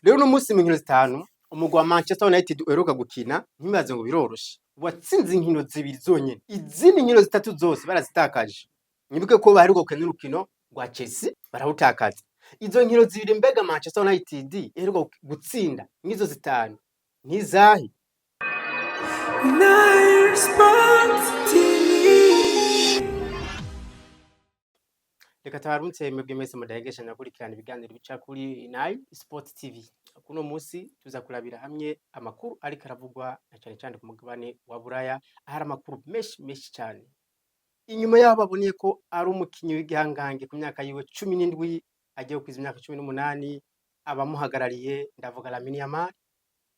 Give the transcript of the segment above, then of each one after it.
rero uno munsi mu nkino zitanu umugwi wa Manchester United uheruka gukina ntibaze ngo biroroshe watsinze inkino zibiri zonyene izindi nkino zitatu zose barazitakaje nibuke ko baheruka gukina urukino rwa Chelsea barawutakaza izo nkino zibiri mbega Manchester United iheruka gutsinda n'izo zitanu ntizahi reka tabarumutse mwebwe mwese mudahegesha nakurikirana ibiganiro bica kuri Nile Sport TV kuno munsi tuza kurabira hamwe amakuru ariko aravugwa na cyane ku mugabane wa Buraya ahari amakuru menshi cyane inyuma yaho baboniye ko ari umukinyi w'igihangange ku myaka yiwe 17 agiye kwiza imyaka 18 abamuhagarariye ndavuga Lamine Yamal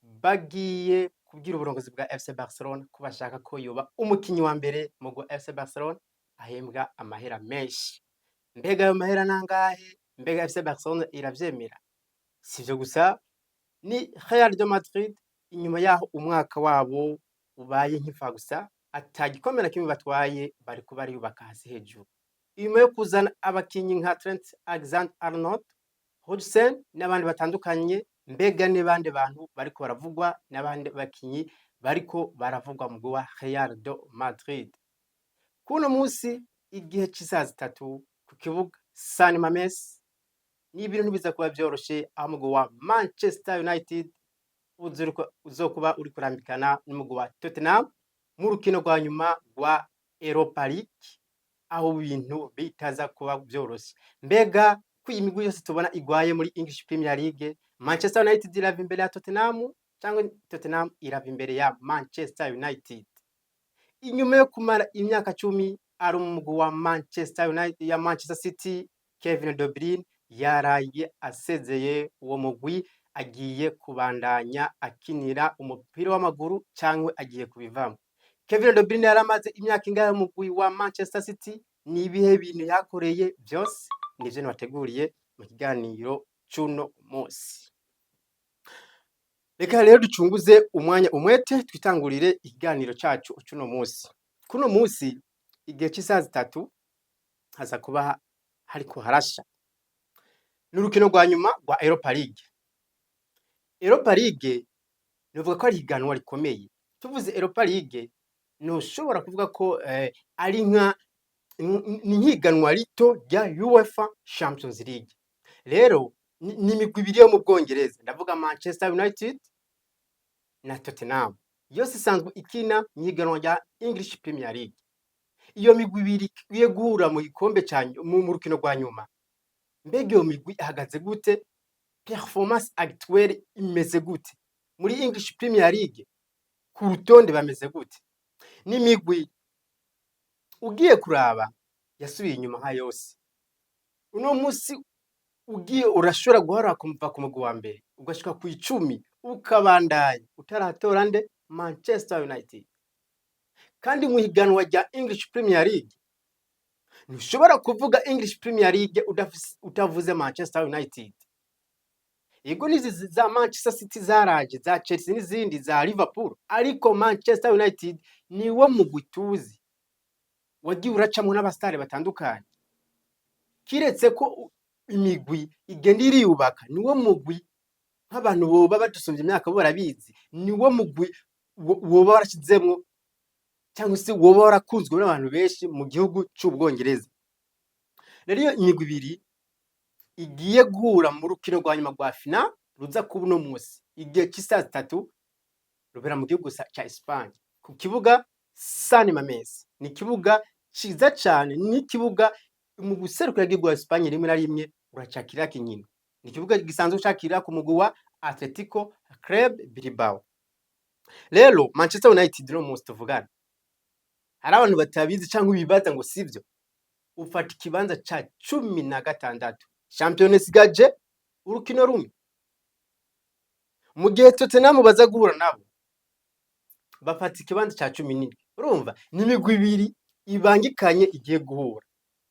bagiye kubwira uburongozi bwa FC Barcelona ko bashaka ko yoba umukinyi wa mbere mu go FC Barcelona ahembwa amahera menshi mbega ayo mahera nangahe mbega FC Barcelona iravyemera sivyo gusa ni Real de Madrid inyuma yaho umwaka wabo ubaye nk'ifa gusa atagikomera kimwe batwaye bari kubari yubaka hasi hejuru inyuma yo kuzana abakinyi nka Trent Alexander-Arnold Hodgson n'abandi batandukanye mbega n'abandi bantu bariko baravugwa n'abandi bakinyi bariko baravugwa mu gwa Real de Madrid kuno munsi igihe cy'isaha 3 ku kibuga San Mamés ni ibintu ntibiza kuba byoroshe aho umugwi wa Manchester United uzokuba uri kurambikana n'umugwi wa Tottenham mu rukino rwa nyuma rwa Europa League aho ibintu bitaza kuba byoroshe mbega ko imigwi yose tubona igwaye muri English Premier League Manchester United irava imbere ya Tottenham cyangwa Tottenham irava imbere ya Manchester United inyuma yo kumara imyaka 10 ari umugwi wa Manchester United ya Manchester City Kevin De Bruyne yaraye asezeye uwo mugwi agiye kubandanya akinira umupira w'amaguru cyangwa agiye kubivamo Kevin De Bruyne yaramaze imyaka ingahe mu mugwi wa Manchester City ni ibihe bintu yakoreye byose nivyo nabateguriye mu kiganiro cuno munsi reka rero ducunguze umwanya umwete twitangurire ikiganiro cacu cuno munsi kuno munsi igihe cy'isaha 3 haza kuba hariko harasha n'urukino rwa nyuma rwa Europa League Europa League nivuga ko ari higanwa rikomeye tuvuze Europa League no ushobora kuvuga ko ari nka ni higanwa rito rya UEFA Champions League rero ni imigwi ibiri yo mu Bwongereza ndavuga Manchester United na Tottenham yose isanzwe ikina higanwa rya English Premier League iyo migwi ibiri ikwiye guhura mu gikombe cyanyu mu rukino rwa nyuma mbega iyo migwi ihagaze gute performance actuelle imeze gute muri English Premier League ku rutonde bameze gute n'imigwi ugiye kuraba yasubiye inyuma nka yose uno munsi ugiye urashobora guhara kumva ku mugwi wa mbere ugashika ku 10 ukabandanya utaratora nde Manchester United kandi mu higanwa rya English Premier League ntushobora kuvuga English Premier League utavuze Manchester United yego nizi za Manchester City zaraje za Chelsea n'izindi za Liverpool ariko Manchester United niwo mugwi tuzi wagiye uracamwe n'abastare batandukanye kiretse ko imigwi igenda iriyubaka niwo mugwi nk'abantu boba badusumvye imyaka bo barabizi niwo mugwi woba warashizemwo cyangwa se woba warakunzwe n'abantu benshi mu gihugu cy'Ubwongereza rero iyo imigwi ibiri igiye guhura mu rukino rwa nyuma rwa final ruza kuba no munsi igihe cy'isaha 3 rubera mu gihugu cya Espagne ku kibuga San Mamés ni kibuga ciza cyane ni kibuga mu guserukira igihugu cya Espagne rimwe na rimwe uracakira kinyino ni kibuga gisanzwe cyakira ku mugwi wa Atletico Club Bilbao rero Manchester United no munsi tuvugana hari abantu batabizi cyangwa bibaza ngo sivyo ufata ikibanza ca 16 Champions League urukino rumwe mu gihe Tottenham baza guhura nabo bafata ikibanza ca 17 urumva ni imigwi ibiri ibangikanye igiye guhura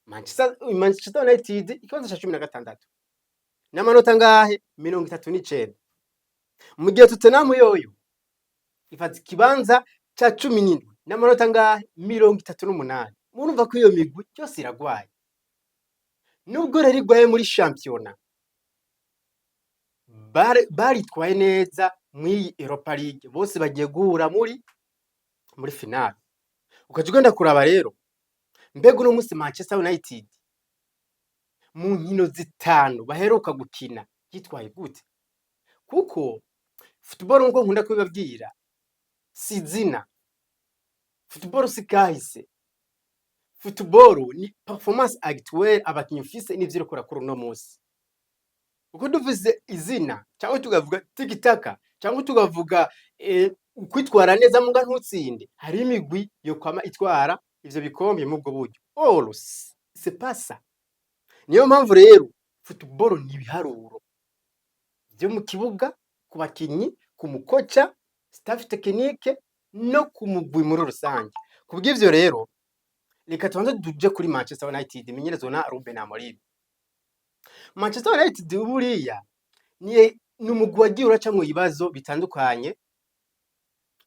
Manchester United ikibanza ca 16 n'amanota ngahe 39 mu gihe Tottenham yoyo ifata ikibanza ca 17 n'amanota ngahe 38 murumva ko iyo migwi cyose iragwaye nubwo rero igwaye muri championnat baritwaye neza mw'iyi Europa League, bose bagiye guhura muri finale. Ukaja ugenda kuraba rero, mbega uno musi Manchester United mu nkino zitanu baheruka gukina yitwaye gute? Kuko football nkuko nkunda kubibabwira si izina, football si kahise, football ni performance actuelle abakinyi ufise n'ivyo uriko urakora uno musi. Uko duvuze izina cyangwa tugavuga tiki-taka cyangwa tugavuga kwitwara neza muga ntutsinde, hari imigwi yo kwama itwara ivyo bikombe mu bwo buryo. Or c'est pas ça. Niyo mpamvu rero football ni ibiharuro byo mu kibuga, ku bakinyi, ku mukoca, staff technique no ku mugwi muri rusange. Kubw'ivyo rero reka tubanze tuje kuri Manchester United imenyerezwa na Ruben Amorim. Manchester United buriya ni umugwi wagiye uracamwo ibibazo bitandukanye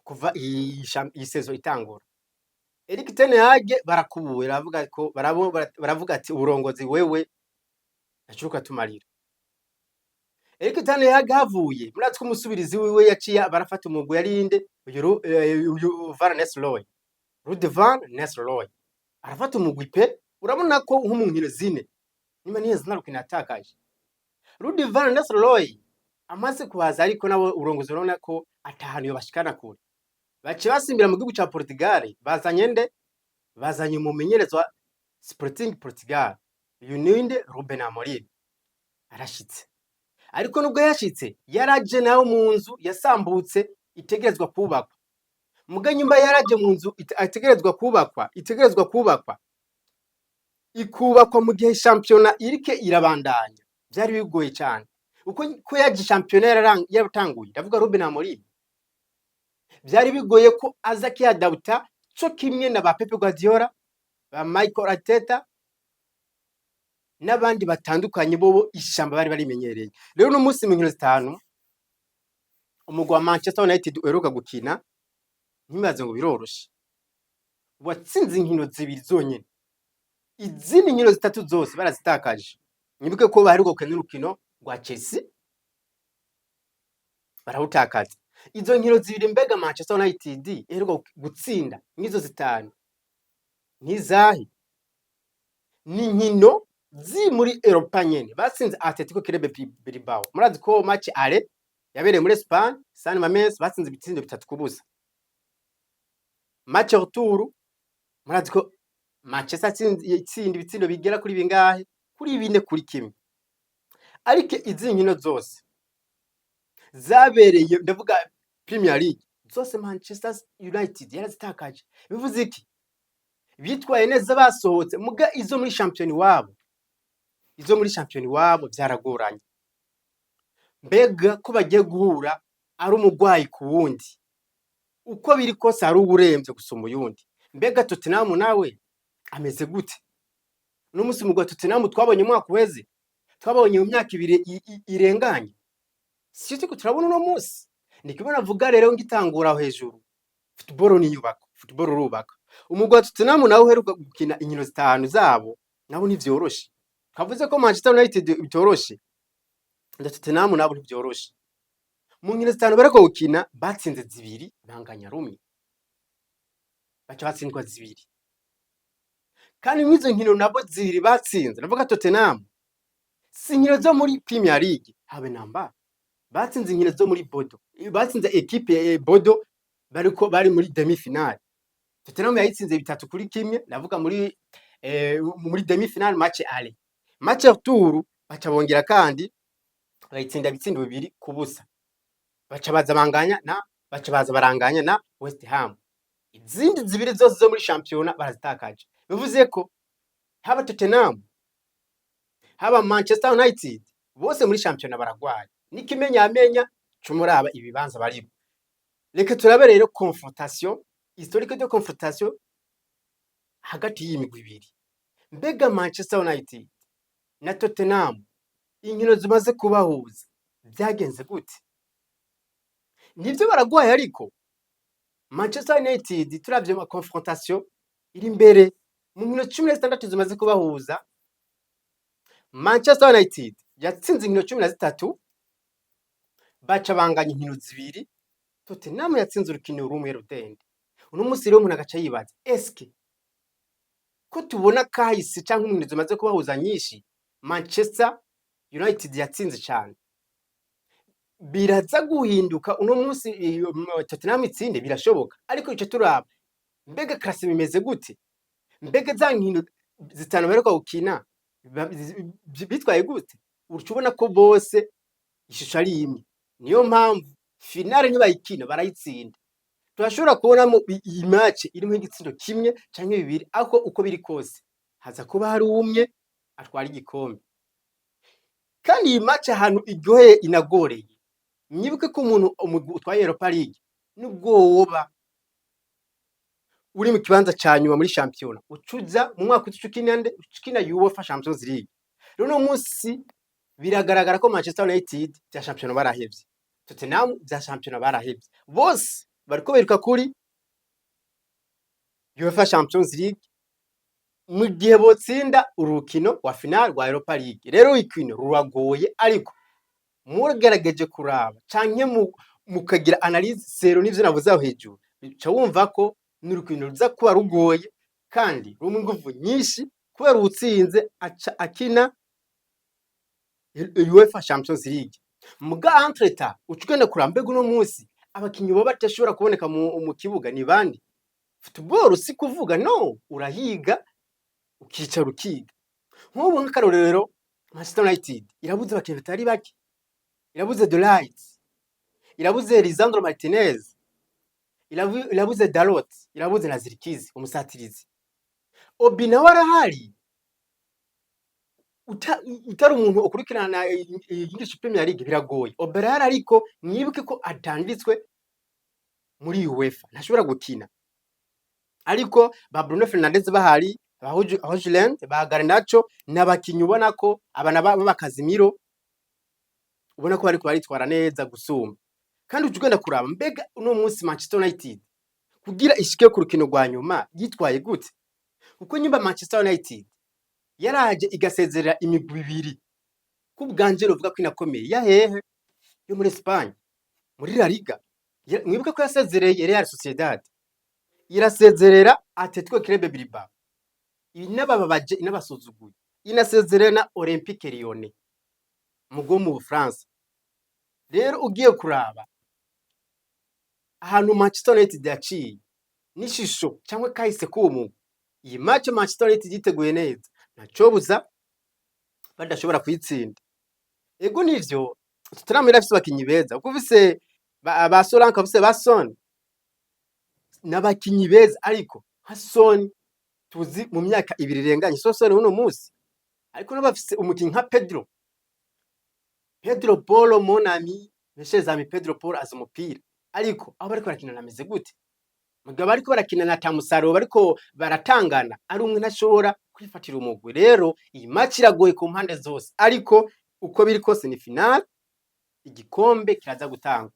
kuva iyi season itangura. Erik ten Hag barakubuye baravuga ati uburongozi wewe nacuruka tumarira. Erik ten Hag havuye muratse ko umusubirizi wiwe yaciye barafata umugwi yarinde uyu Van Nistelrooy, Ruud van Nistelrooy arafata umugwi pe, urabona ko nko mu nkino zine nima niyeze narukina atakaje. Ruud van Nistelrooy amaze kubaza ariko nabo urongozi urabona ko atahanu yo bashikana kure. Bace basimbira mu gihugu ca Portugal, bazanye umumenyerezwa Sporting Portugal, uyu ninde Ruben Amorim arashitse. Ariko nubwo yashitse yaraje nawe mu nzu yasambutse itegerezwa kubakwa. Muga nyumba yaraje mu nzu itegerezwa kubakwa ikubakwa mu gihe championnat irike irabandanya. Byari bigoye cyane. Uko yaje championnat yaratanguye, ndavuga Ruben Amorim. Byari bigoye ko aza kiyadauta cyo kimwe na ba Pep Guardiola, ba Mikel Arteta n'abandi batandukanye bobo ishamba bari barimenyereye. Rero no musi mu nkino zitanu umugwa Manchester United uheruka gukina ntimaze ngo biroroshe. Watsinze inkino zibiri zonyene. Izindi nkino zitatu zose barazitakaje. Nibuke ko baheruka gukina urukino rwa Chelsea barawutakaza. Izo nkino zibiri mbega Manchester United iheruka gutsinda nizo zitanu nizahi ni nkino zi muri Europa nyene batsinze Atletico Club Bilbao. Murazi ko match ale yabereye muri Spain, San Mamés batsinze ibitsindo 3-0. Match retour murazi ko Manchester itsinda ibitsindo bigera kuri bingahe, kuri 4-1. Ariko izi nkino zose zabereye ndavuga Premier League zose Manchester United yarazitakaje. Bivuze iki? Bitwaye neza basohotse muga izo muri champion wabo byaragoranye. Mbega ko bagiye guhura ari umugwayi ku wundi, uko biri kose ari uburemvye gusoma uyundi. Mbega Tottenham nawe ameze gute? No musi mugwa Tottenham twabonye umwaka uheze, twabonye mu myaka ibiri irenganye. Sicyo ko turabona no musi. Nikibona vuga rero ngitangura aho hejuru. Football ni nyubako, football urubaka. Umugwa Tottenham nawe uheruka gukina inkino zitanu zabo, nabo ntivyoroshe. Kavuze ko Manchester United bitoroshe, nda Tottenham nabo ntivyoroshe. Mu nkino zitanu barako gukina batsinze zibiri banganya rumwe. Baca batsindwa zibiri. Kandi mwizo nkino nabo zibiri batsinze, navuga Tottenham si nkino zo muri Premier League habe namba. Batsinze inkino zo muri Bodo. Batsinze equipe Bodo bari muri demi finale. Tottenham yayitsinze 3-1, navuga muri demi finale match ale. Match retour baca bongera kandi bayitsinda bitsindo 2-0. Baca baza baranganya na West Ham. Izindi zibiri zose zo muri championnat barazitakaje. Bivuze ko haba Tottenham haba Manchester United bose muri championnat baragwaye. Nikimenya cumuraba ibibanza baribo. Reka turabe rero confrontation, historique de confrontation hagati y'imigwi ibiri. Mbega Manchester United na Tottenham inkino zimaze kubahuza byagenze gute? Nivyo baragwaye ariko Manchester United turavye ma confrontation iri imbere mu nkino 16 zimaze kubahuza. Manchester United yatsinze inkino 13 baca banganya inkino zibiri, Tottenham yatsinze urukino rumwe rudende. Uno munsi rero umuntu agaca yibaza eske ko tubona kahise canke inkino zimaze kubahuza nyinshi Manchester United yatsinze cane, biraza guhinduka uno munsi Tottenham itsinde birashoboka, ariko ico turaba mbega classe bimeze gute, mbega za nkino zitanu baheruka gukina bitwaye gute, uca ubona ko bose ishusho ari imwe. Niyo mpamvu finale ntibayikina barayitsinda. Turashobora kubonamo iyi match irimo igitsindo kimwe canke bibiri, ariko uko biri kose haza kuba hari umwe atwara igikombe. Kandi iyi match ahantu iryoheye inagoreye, mwibuke ko umuntu utwaye Europa League nubwo woba uri mu kibanza ca nyuma muri shampiyona ucuza mu mwaka ukina UEFA Champions League. Rero no munsi biragaragara ko Manchester United vya shampiyona barahevye, Tottenham vya shampiyona barahevye, bose bariko beruka kuri UEFA Champions League mu gihe botsinda urukino wa final rwa Europa League. Rero urukino ruragoye, ariko mugerageje kuraba canke mukagira analyse sero n'ivyo navuze aho hejuru, bica wumva ko n'urukino ruza kuba rugoye kandi rumwe inguvu nyinshi, kubera utsinze akina UEFA Champions League. Muga entreta ucugenda kurambega uno munsi abakinyi bo batashobora kuboneka mu kibuga ni bandi. Football si kuvuga no, urahiga ukicara ukiga. Nk'ubu nk'akarorero Manchester United irabuze abakinyi batari bake, irabuze De Ligt, irabuze Lisandro Martinez, irabuze Dalot, irabuze na Zirkizi umusatirizi. Obi nawe arahari, utari umuntu ukurikirana English Premier League biragoye. Obi arahari, ariko mwibuke ko atanditswe muri UEFA ntashobora gukina. Ariko ba Bruno Fernandes bahari, ba Hojlund, ba Garnacho n'abakinyi ubona ko abana ba Casemiro ubona ko bariko baritwara neza gusumba. Kandi ugenda kuraba mbega uno munsi Manchester United kugira ishike ku rukino rwa nyuma yitwaye gute, kuko nyimba Manchester United yaraje igasezerera imigwi ibiri kubwanje ruvuga ko inakomeye ya hehe yo muri Espagne muri La Liga. Mwibuke ko yasezereye Real Sociedad, irasezerera Atletico Club Bilbao, inababaje inabasuzuguye, inasezerera na Olympique Lyon mugo mu France. Rero ugiye kuraba ahantu Manchester United yaciye nishisho cyangwa kahise kumu, iyi match Manchester United yiteguye neza ntaco buza badashobora kuyitsinda. Ego nivyo Tottenham irafise abakinyi beza, kuko ufise ba Solanke, ufise ba Son n'abakinyi beza, ariko nka Son tuzi mu myaka ibiri irenganye Son uno munsi, ariko n'abafise umukinyi nka Pedro Polo mon ami, mes amis, Pedro Polo azi umupira, ariko aho bariko barakina nameze gute, mugabo bariko barakina na tamusaro bariko baratangana, ari umwe ntashobora kwifatira umugwi. Rero iyi match iragoye ku mpande zose, ariko uko biri kose ni final, igikombe kiraza gutangwa.